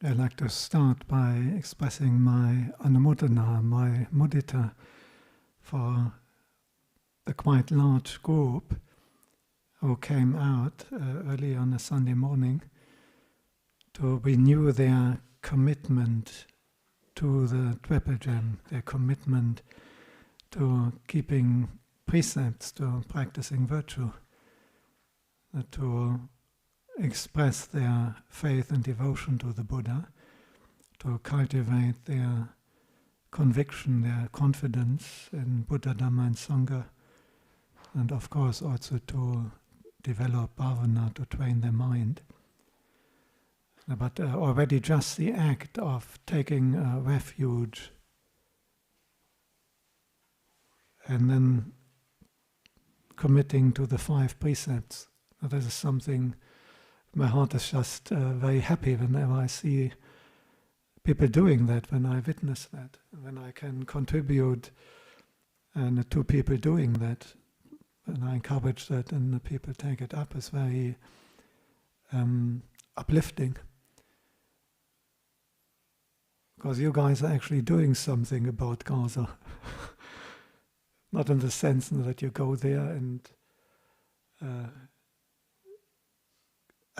I'd like to start by expressing my anumodana, my mudita, for the quite large group who came out early on a Sunday morning to renew their commitment to the Triple Gem, their commitment to keeping precepts, to practicing virtue, to express their faith and devotion to the Buddha, to cultivate their conviction, their confidence in Buddha, Dhamma and Sangha, and of course also to develop bhavana, to train their mind. But already just the act of taking a refuge and then committing to the 5 precepts, this is something. My heart is just very happy whenever I see people doing that, when I witness that, when I can contribute and to people doing that, and I encourage that and the people take it up, is very uplifting. Because you guys are actually doing something about Gaza. Not in the sense that you go there and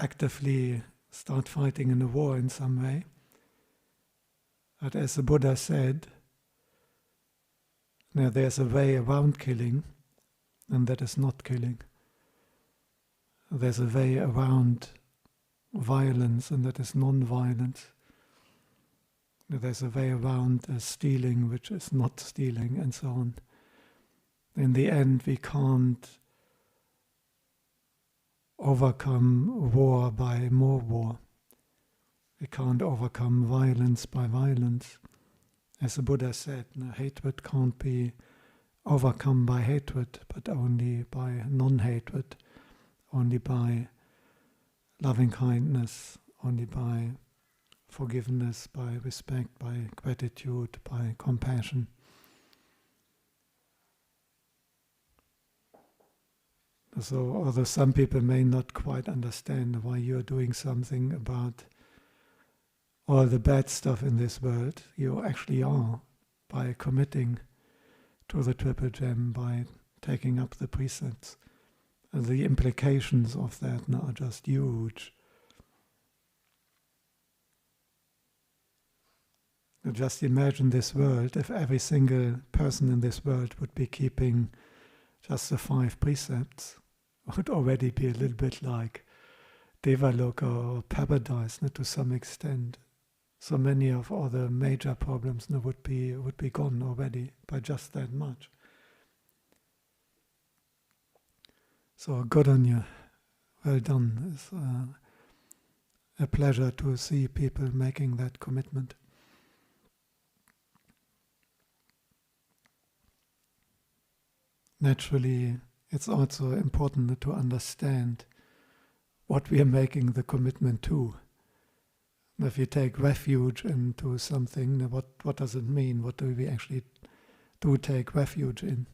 actively start fighting in a war in some way. But as the Buddha said, now there's a way around killing, and that is not killing. There's a way around violence, and that is non-violence. There's a way around stealing, which is not stealing, and so on. In the end, we can't overcome war by more war. We can't overcome violence by violence. As the Buddha said, hatred can't be overcome by hatred, but only by non-hatred, only by loving kindness, only by forgiveness, by respect, by gratitude, by compassion. So, although some people may not quite understand why you're doing something about all the bad stuff in this world, you actually are, by committing to the Triple Gem, by taking up the precepts. And the implications of that are just huge. Just imagine this world, if every single person in this world would be keeping just the 5 precepts, would already be a little bit like Devaloka or paradise, to some extent. So many of all the major problems would be gone already by just that much. So good on you, well done. It's a pleasure to see people making that commitment. Naturally, it's also important to understand what we are making the commitment to. If you take refuge into something, what does it mean? What do we actually do take refuge in?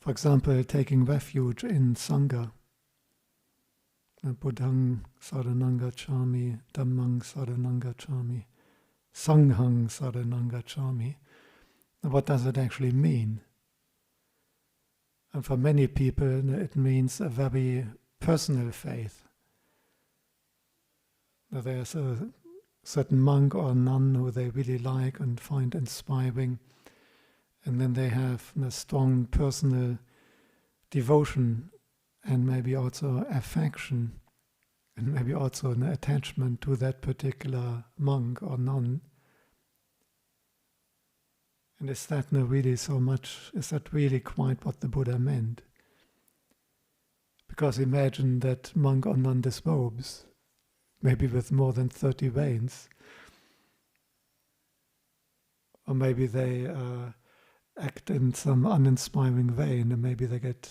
For example, taking refuge in Sangha. Buddhaṃ saranang gacchāmi, Dhammang saranang gacchāmi, Sanghang saranang gacchāmi. What does it actually mean? And for many people, it means a very personal faith. There's a certain monk or nun who they really like and find inspiring, and then they have a strong personal devotion and maybe also affection and maybe also an attachment to that particular monk or nun. And is that really so much, is that really quite what the Buddha meant? Because imagine that monk or nun disrobes, maybe with more than 30 veins. Or maybe they act in some uninspiring way, and maybe they get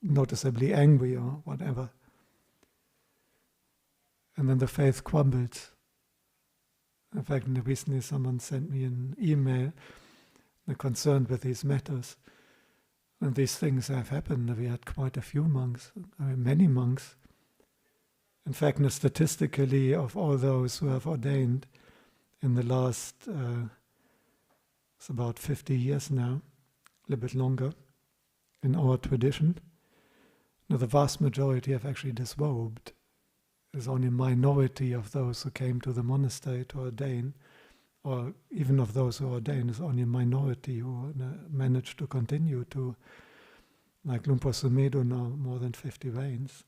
noticeably angry or whatever. And then the faith crumbles. In fact, recently someone sent me an email concerned with these matters. And these things have happened. We had quite a few monks, many monks, In fact, statistically, of all those who have ordained in the last, it's about 50 years now, a little bit longer, in our tradition, now the vast majority have actually disrobed. There's only a minority of those who came to the monastery to ordain, or even of those who ordained, there's only a minority who managed to continue to, like Lumpur Sumedho now, more than 50 reigns.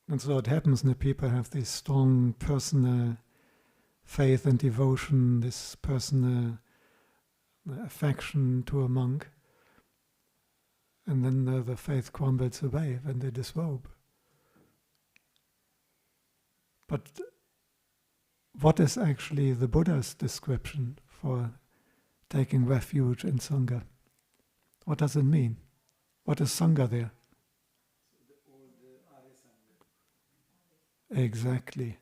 And so it happens that people have this strong personal faith and devotion, this personal affection to a monk, and then the faith crumbles away when they disrobe. But what is actually the Buddha's description for taking refuge in Sangha? What does it mean? What is Sangha there? Exactly.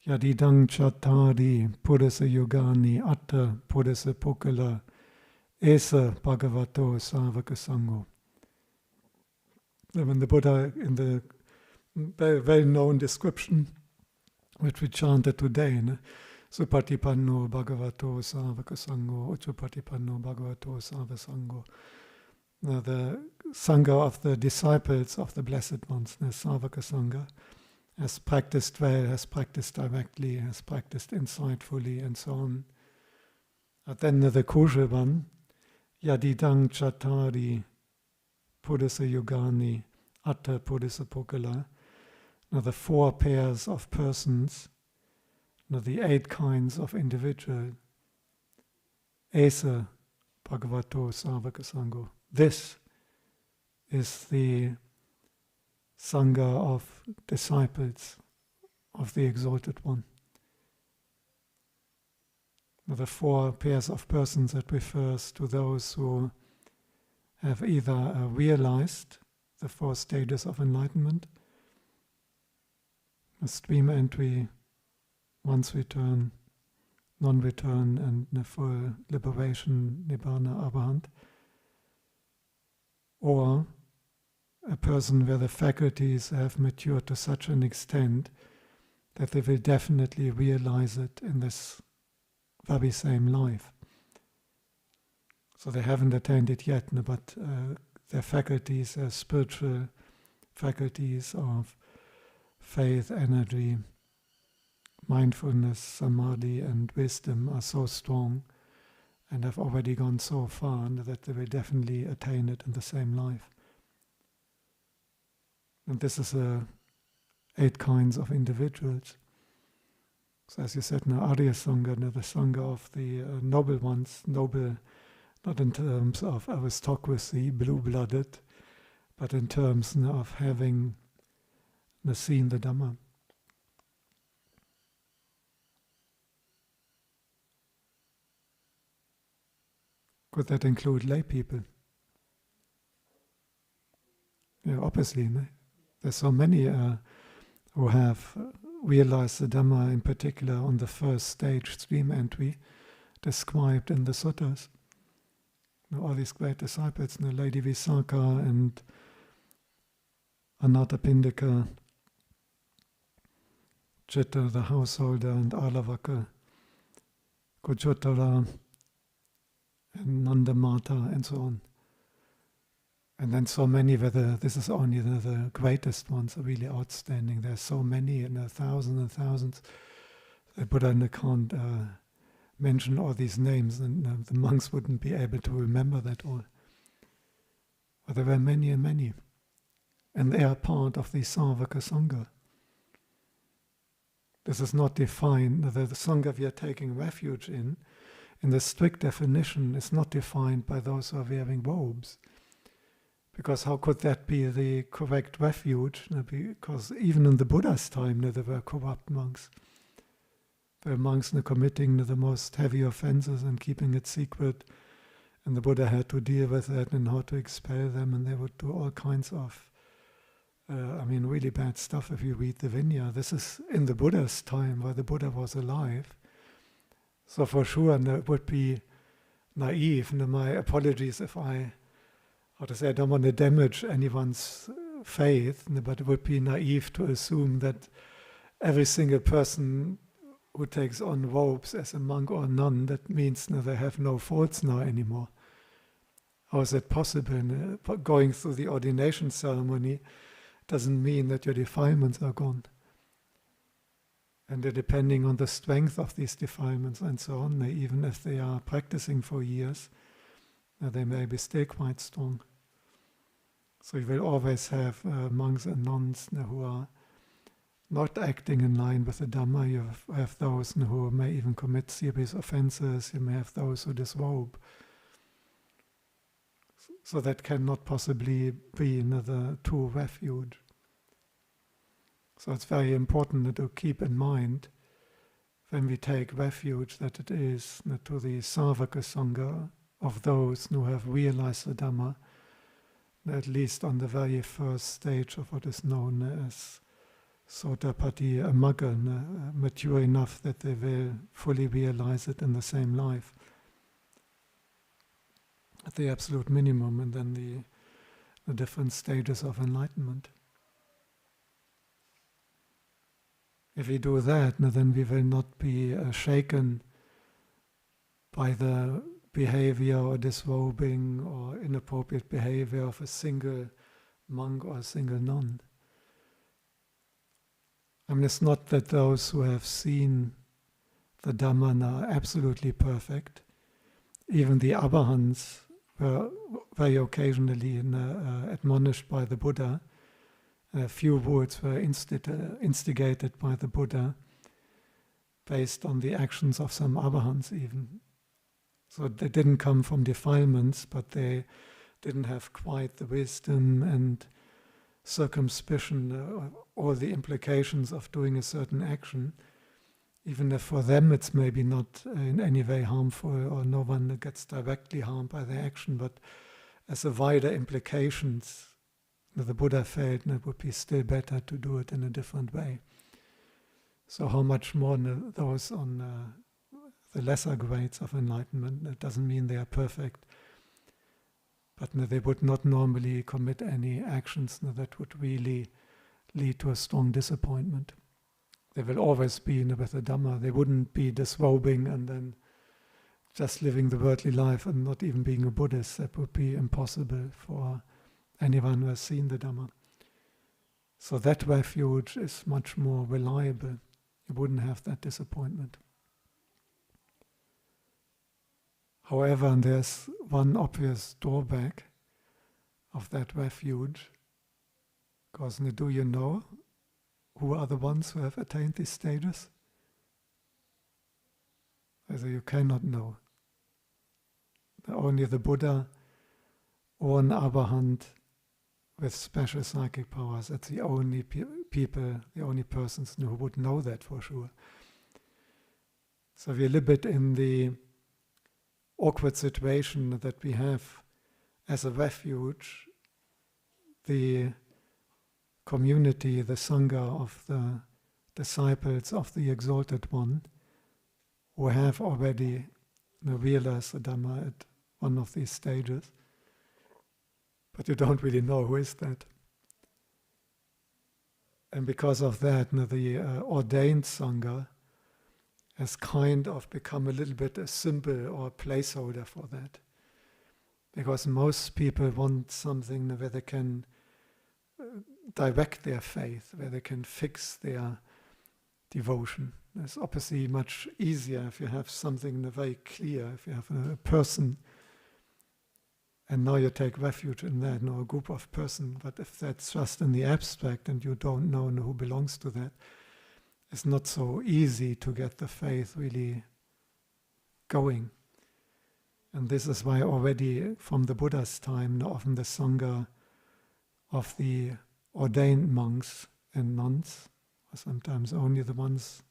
Yadidaṃ cattāri purisayugani aṭṭha purisapuggala Esa Bhagavato Sāvakasangho. When the Buddha, in the very well-known description which we chanted today, Supatipanno Bhagavato Sāvakasangho, Uchupatipanno Bhagavato Sāvakasangho. The Sangha of the disciples of the Blessed Ones, the Sāvakasangha, has practiced well, has practiced directly, has practiced insightfully, and so on. And then the crucial one, Yadidaṃ cattāri purisayugani aṭṭha purisapuggala. Now the 4 pairs of persons, now the 8 kinds of individual. Esa Bhagavato Sāvakasangho. This is the Sangha of disciples of the Exalted One. Now the 4 pairs of persons that refers to those who have either realized the 4 stages of enlightenment, a stream entry, once return, non-return, and the full liberation, nibbana, arahant, or a person where the faculties have matured to such an extent that they will definitely realize it in this very same life. So they haven't attained it yet, but their faculties, their spiritual faculties of faith, energy, mindfulness, samadhi, and wisdom are so strong and have already gone so far that they will definitely attain it in the same life. And this is 8 kinds of individuals. So as you said, now Arya Sangha, the Sangha of the noble ones, noble not in terms of aristocracy, blue-blooded, but in terms of having seen the Dhamma. Could that include lay people? Yeah, obviously. No? There's so many who have realized the Dhamma, in particular on the first stage, stream entry, described in the suttas. All these great disciples, Lady Visakha and Anathapindika, Chitta the householder, and Alavaka, Kuchuttara, and Nandamata, and so on. And then so many, this is only the greatest ones, are really outstanding. There's so many, thousands and thousands. The Buddha can't mention all these names, and the monks wouldn't be able to remember that all. But there were many and many. And they are part of the Sāvakasangho. This is not defined, the Sangha we are taking refuge in the strict definition, is not defined by those who are wearing robes. Because how could that be the correct refuge? Because even in the Buddha's time, there were corrupt monks. There were monks committing the most heavy offenses and keeping it secret. And the Buddha had to deal with that and how to expel them. And they would do all kinds of, really bad stuff if you read the Vinaya. This is in the Buddha's time, while the Buddha was alive. So for sure, it would be naive. My apologies if I I don't want to damage anyone's faith, but it would be naive to assume that every single person who takes on robes as a monk or a nun, that means they have no faults now anymore. How is that possible? Going through the ordination ceremony doesn't mean that your defilements are gone. And depending on the strength of these defilements and so on, even if they are practicing for years, they may be still quite strong. So you will always have monks and nuns who are not acting in line with the Dhamma. You have those who may even commit serious offenses. You may have those who disrobe. So that cannot possibly be another true refuge. So it's very important to keep in mind when we take refuge that it is to the Sāvakasangho of those who have realized the Dhamma, at least on the very first stage of what is known as Sotapatti Magga, mature enough that they will fully realize it in the same life. At the absolute minimum, and then the different stages of enlightenment. If we do that, then we will not be shaken by the behavior or disrobing or inappropriate behavior of a single monk or a single nun. I mean, it's not that those who have seen the Dhamma are absolutely perfect. Even the Arahants were very occasionally admonished by the Buddha. A few words were instigated by the Buddha based on the actions of some Arahants even. So they didn't come from defilements, but they didn't have quite the wisdom and circumspection, all the implications of doing a certain action, even if for them it's maybe not in any way harmful or no one gets directly harmed by the action, but as a wider implications, the Buddha felt it would be still better to do it in a different way. So how much more those on the lesser grades of enlightenment, that doesn't mean they are perfect, but they would not normally commit any actions that would really lead to a strong disappointment. They will always be with the Dhamma. They wouldn't be disrobing and then just living the worldly life and not even being a Buddhist. That would be impossible for anyone who has seen the Dhamma. So that refuge is much more reliable. You wouldn't have that disappointment. However, there's one obvious drawback of that refuge, because do you know who are the ones who have attained these stages? So you cannot know. Only the Buddha or an Arahant with special psychic powers. That's the only people, the only persons who would know that for sure. So we're a little bit in the awkward situation that we have as a refuge, the community, the Sangha of the disciples of the Exalted One, who have already realized the Dhamma at one of these stages, but you don't really know who is that. And because of that, the ordained Sangha has kind of become a little bit a symbol or a placeholder for that. Because most people want something where they can direct their faith, where they can fix their devotion. It's obviously much easier if you have something very clear, if you have a person, and now you take refuge in that, a group of persons. But if that's just in the abstract and you don't know who belongs to that, it's not so easy to get the faith really going. And this is why already from the Buddha's time, often the Sangha of the ordained monks and nuns, or sometimes only the ones,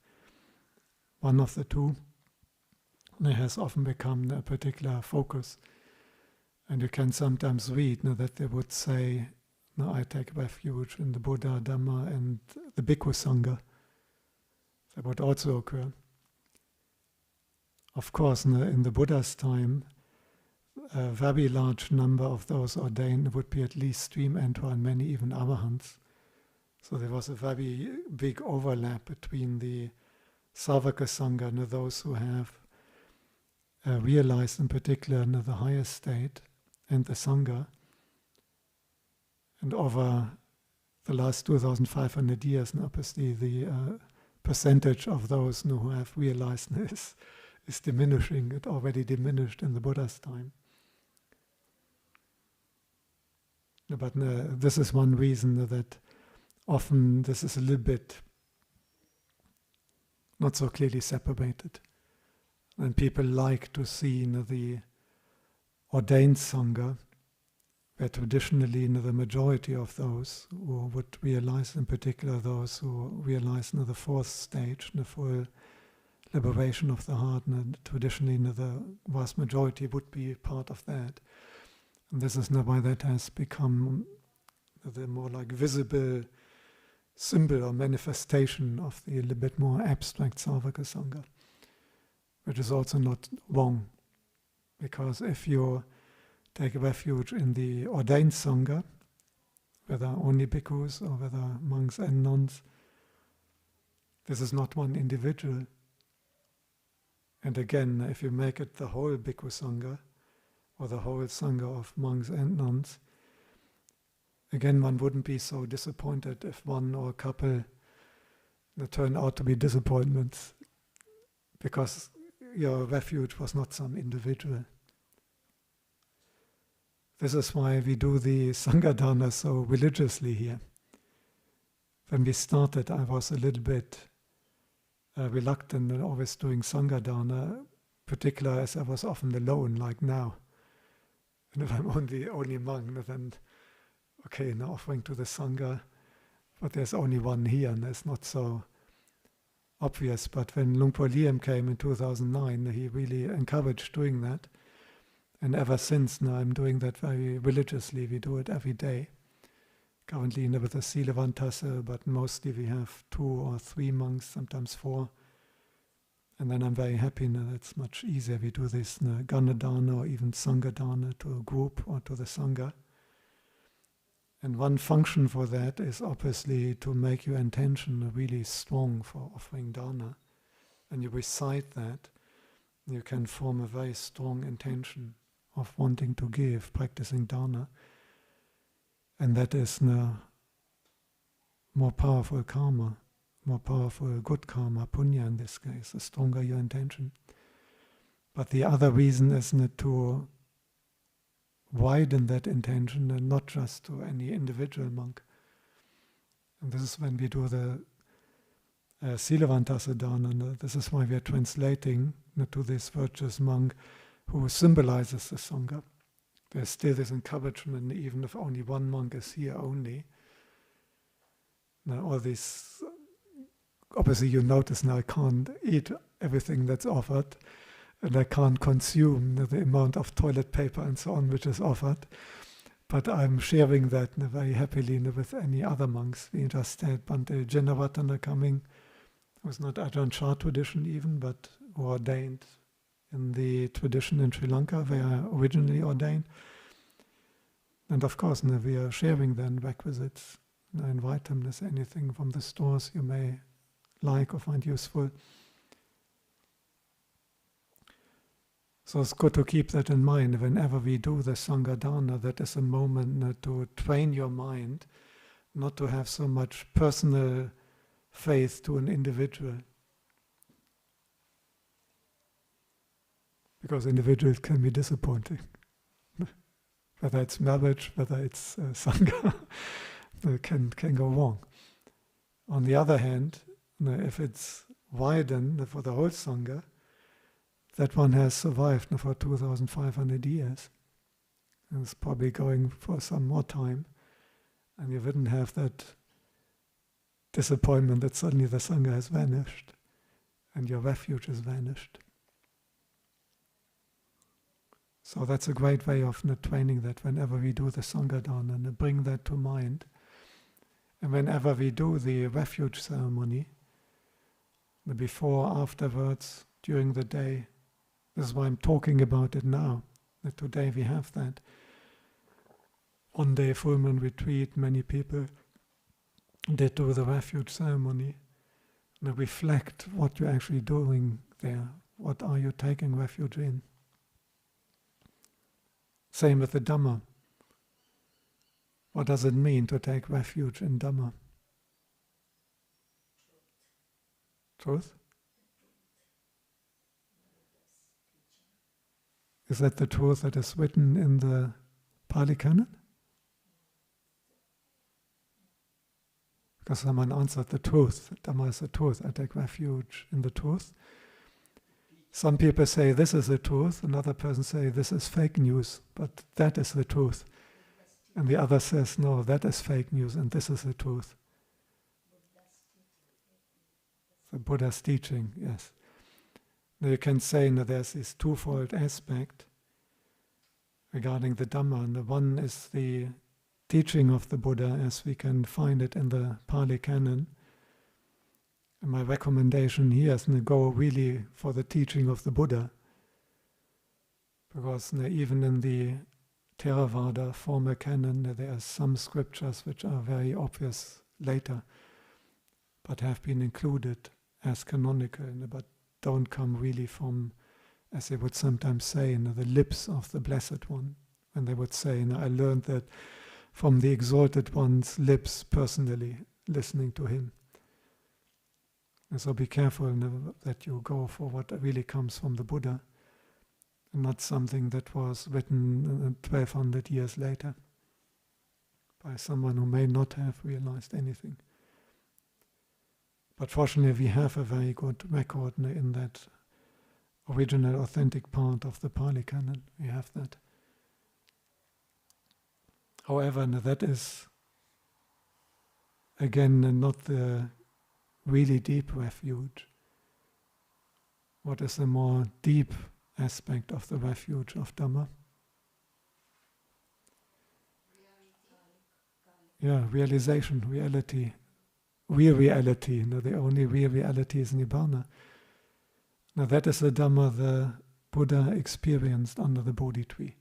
one of the two, has often become a particular focus. And you can sometimes read that they would say, I take refuge in the Buddha, Dhamma, and the Bhikkhu Sangha. That would also occur. Of course, in the Buddha's time, a very large number of those ordained would be at least stream enterer and many even arahants. So there was a very big overlap between the Sāvakasangho and those who have realized in particular in the highest state and the Sangha. And over the last 2,500 years, and obviously the percentage of those who have realized this is diminishing. It already diminished in the Buddha's time. But this is one reason that often this is a little bit not so clearly separated. And people like to see the ordained Sangha, where traditionally the majority of those who would realize, in particular those who realize the fourth stage, the full liberation of the heart, and traditionally the vast majority would be part of that. And this is why that has become the more like visible symbol or manifestation of the little bit more abstract Sāvakasangho, which is also not wrong, because if you take refuge in the ordained Sangha, whether only bhikkhus or whether monks and nuns, this is not one individual. And again, if you make it the whole bhikkhu Sangha, or the whole Sangha of monks and nuns, again, one wouldn't be so disappointed if one or a couple turn out to be disappointments, because your refuge was not some individual. This is why we do the Sangha Dana so religiously here. When we started, I was a little bit reluctant in always doing Sangha Dana, particularly as I was often alone, like now. And if I'm only monk, then okay, now offering to the Sangha, but there's only one here, and it's not so obvious. But when Luang Por Liam came in 2009, he really encouraged doing that. And ever since, now I'm doing that very religiously. We do it every day. Currently with the Silavantasa, but mostly we have 2 or 3 monks, sometimes 4. And then I'm very happy that it's much easier. We do this Ganadana or even Sanghadana to a group or to the Sangha. And one function for that is obviously to make your intention really strong for offering dana. And you recite that, you can form a very strong intention of wanting to give, practicing dana. And that is more powerful karma, more powerful good karma, punya in this case, the stronger your intention. But the other reason is to widen that intention and not just to any individual monk. And this is when we do the Silavantasa dana, and this is why we are translating to this virtuous monk who symbolizes the Sangha. There's still this encouragement, even if only one monk is here only. Now all this, obviously you notice now I can't eat everything that's offered, and I can't consume the amount of toilet paper and so on which is offered. But I'm sharing that very happily with any other monks. We just had Bhante Jinavatana coming, who's not Ajahn Chah tradition even, but who ordained in the tradition in Sri Lanka, where I originally ordained. And of course, we are sharing then requisites. I invite them, there's anything from the stores you may like or find useful. So it's good to keep that in mind whenever we do the Sangha Dana. That is a moment to train your mind not to have so much personal faith to an individual. Because individuals can be disappointing. Whether it's marriage, whether it's Sangha, it can go wrong. On the other hand, if it's widened for the whole Sangha, that one has survived for 2,500 years. And it's probably going for some more time. And you wouldn't have that disappointment that suddenly the Sangha has vanished and your refuge has vanished. So that's a great way of training that whenever we do the Sangha Dana, and bring that to mind. And whenever we do the refuge ceremony, the before, afterwards, during the day, this is why I'm talking about it now. That today we have that. One day full moon retreat, many people did do the refuge ceremony. Now reflect what you're actually doing there. What are you taking refuge in? Same with the Dhamma. What does it mean to take refuge in Dhamma? Truth? Is that the truth that is written in the Pali Canon? Because someone answered the truth. Dhamma is the truth. I take refuge in the truth. Some people say this is the truth. Another person say this is fake news, but that is the truth. And the other says no, that is fake news, and this is the truth. The Buddha's teaching, yes. Now you can say that there's this twofold aspect regarding the Dhamma. And the one is the teaching of the Buddha as we can find it in the Pali Canon. And my recommendation here is to go really for the teaching of the Buddha. Because even in the Theravada former canon, there are some scriptures which are very obvious later, but have been included as canonical, but don't come really from, as they would sometimes say, the lips of the Blessed One. And they would say, I learned that from the Exalted One's lips personally, listening to him. And so be careful that you go for what really comes from the Buddha, and not something that was written 1200 years later by someone who may not have realized anything. But fortunately we have a very good record in that original authentic part of the Pali Canon. We have that. However, that is again not the really deep refuge. What is the more deep aspect of the refuge of Dhamma? Yeah, realization, reality. Real reality. The only real reality is Nibbana. Now that is the Dhamma the Buddha experienced under the Bodhi tree.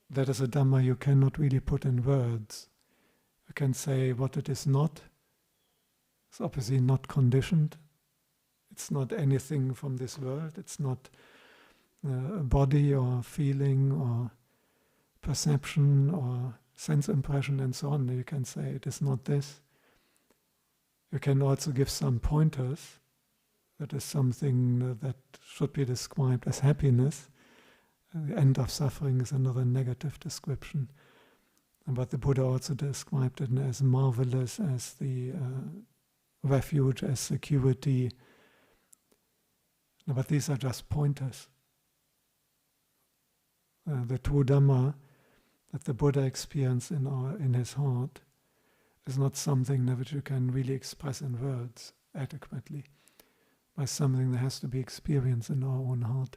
That is a Dhamma you cannot really put in words. You can say what it is not. It's obviously not conditioned. It's not anything from this world. It's not a body or feeling or perception or sense impression and so on. You can say it is not this. You can also give some pointers. That is something that should be described as happiness. The end of suffering is another negative description. But the Buddha also described it as marvelous, as the refuge, as security. But these are just pointers. The true Dhamma that the Buddha experienced in his heart is not something which you can really express in words adequately, but something that has to be experienced in our own heart.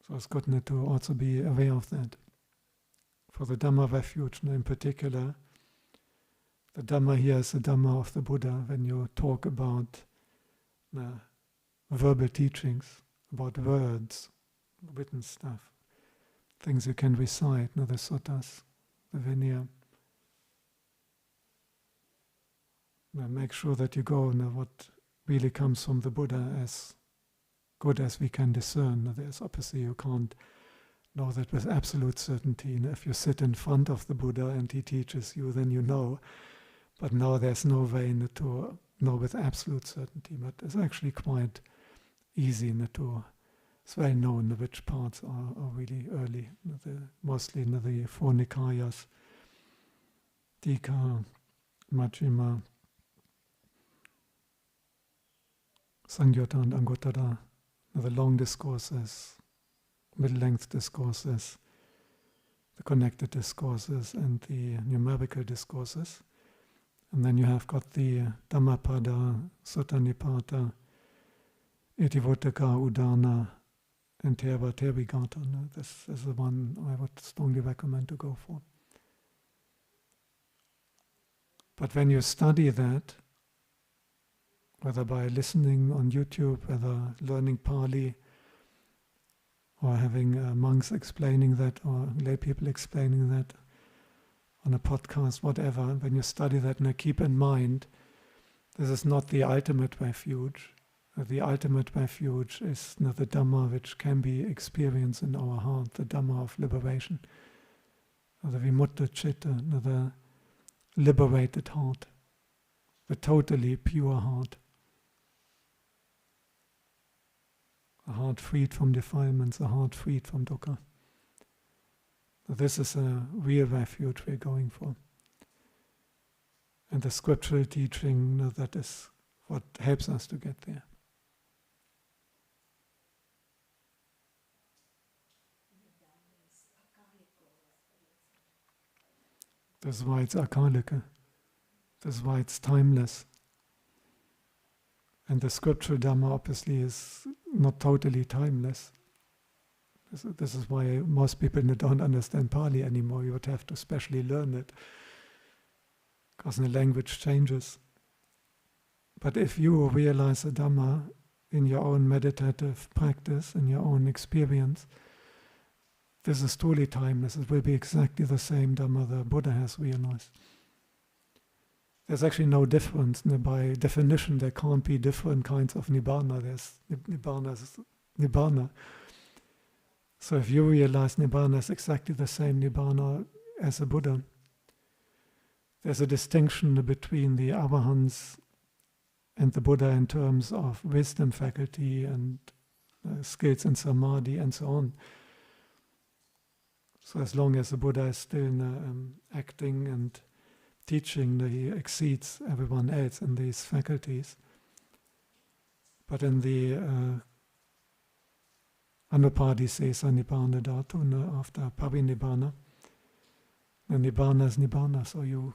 So it's good to also be aware of that. For the Dhamma refuge in particular, the Dhamma here is the Dhamma of the Buddha. When you talk about verbal teachings, about words, written stuff, things you can recite, the suttas, the Vinaya. Make sure that you go what really comes from the Buddha as good as we can discern. There's obviously you can't know that with absolute certainty. If you sit in front of the Buddha and he teaches you, then you know. But now there's no way to know with absolute certainty. But it's actually quite easy to. It's well known which parts are really early. Mostly in the four Nikayas, Tika, Majjhima, Samyutta and Anguttara, the long discourses, mid-length discourses, the connected discourses, and the numerical discourses. And then you have got the Dhammapada, Sutta Nipata, Itivuttaka, Udana, and Terigata. This is the one I would strongly recommend to go for. But when you study that, whether by listening on YouTube, whether learning Pali, or having monks explaining that, or lay people explaining that on a podcast, whatever. When you study that, now keep in mind, this is not the ultimate refuge. The ultimate refuge is the Dhamma which can be experienced in our heart, the Dhamma of liberation, the vimutta citta, the liberated heart, the totally pure heart, a heart freed from defilements, a heart freed from dukkha. This is a real refuge we're going for. And the scriptural teaching, that is what helps us to get there. This is why it's akalika. This is why it's timeless. And the scriptural Dhamma obviously is not totally timeless. This is why most people don't understand Pali anymore. You would have to specially learn it, because the language changes. But if you realize the Dhamma in your own meditative practice, in your own experience, this is truly timeless. It will be exactly the same Dhamma the Buddha has realized. There's actually no difference. By definition, there can't be different kinds of Nibbana. There's Nibbana is Nibbana. So if you realize Nibbana is exactly the same Nibbana as a Buddha, there's a distinction between the Arahants and the Buddha in terms of wisdom faculty and skills in samadhi and so on. So as long as the Buddha is still acting and teaching, he exceeds everyone else in these faculties. But in the Anupadisesa Nibbana Dhatu, after Parinibbana, the Nibbana is Nibbana, so you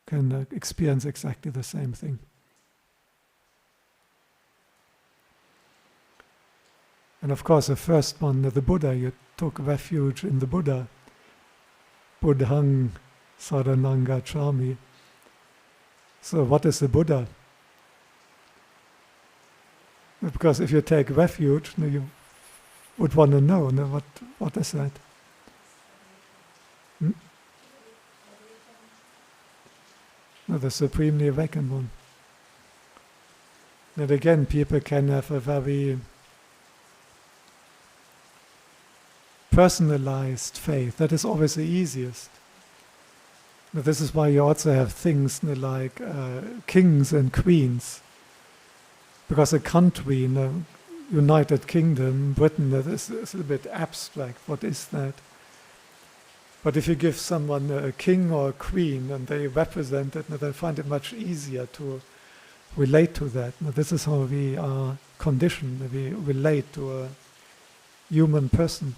can experience exactly the same thing. And of course, the first one, the Buddha, you took refuge in the Buddha. Buddhaṃ saranang gacchāmi. So what is the Buddha? Because if you take refuge, you would want to know, what is that? No, the Supremely Awakened One. And again, people can have a very personalized faith. That is always the easiest. Now, this is why you also have things like kings and queens. Because a country, United Kingdom, Britain, that is a little bit abstract. What is that? But if you give someone a king or a queen and they represent it, they find it much easier to relate to that. Now, this is how we are conditioned. We relate to a human person.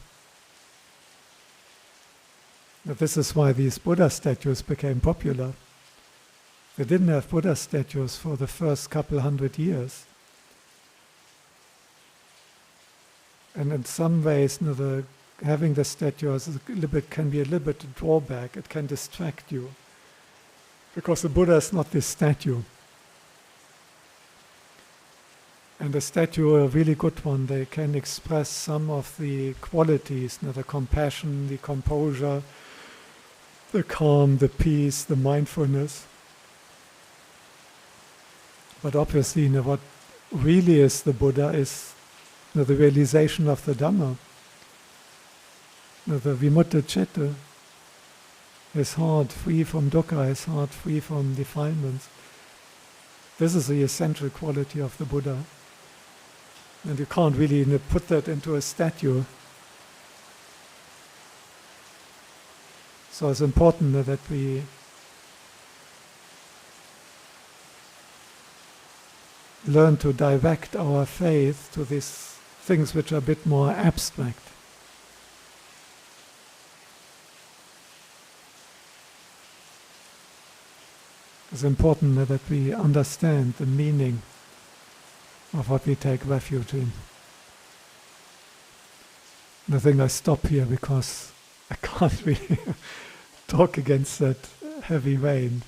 This is why these Buddha statues became popular. They didn't have Buddha statues for the first couple 100 years. And in some ways, having the statues can be a little bit a drawback. It can distract you. Because the Buddha is not this statue. And the statue, a really good one, they can express some of the qualities, the compassion, the composure, the calm, the peace, the mindfulness. But obviously, what really is the Buddha is the realization of the Dhamma. The vimutta citta, his heart free from dukkha, his heart free from defilements. This is the essential quality of the Buddha. And you can't really put that into a statue. So it's important that we learn to direct our faith to these things which are a bit more abstract. It's important that we understand the meaning of what we take refuge in. And I think I stop here because I can't really talk against that heavy rain.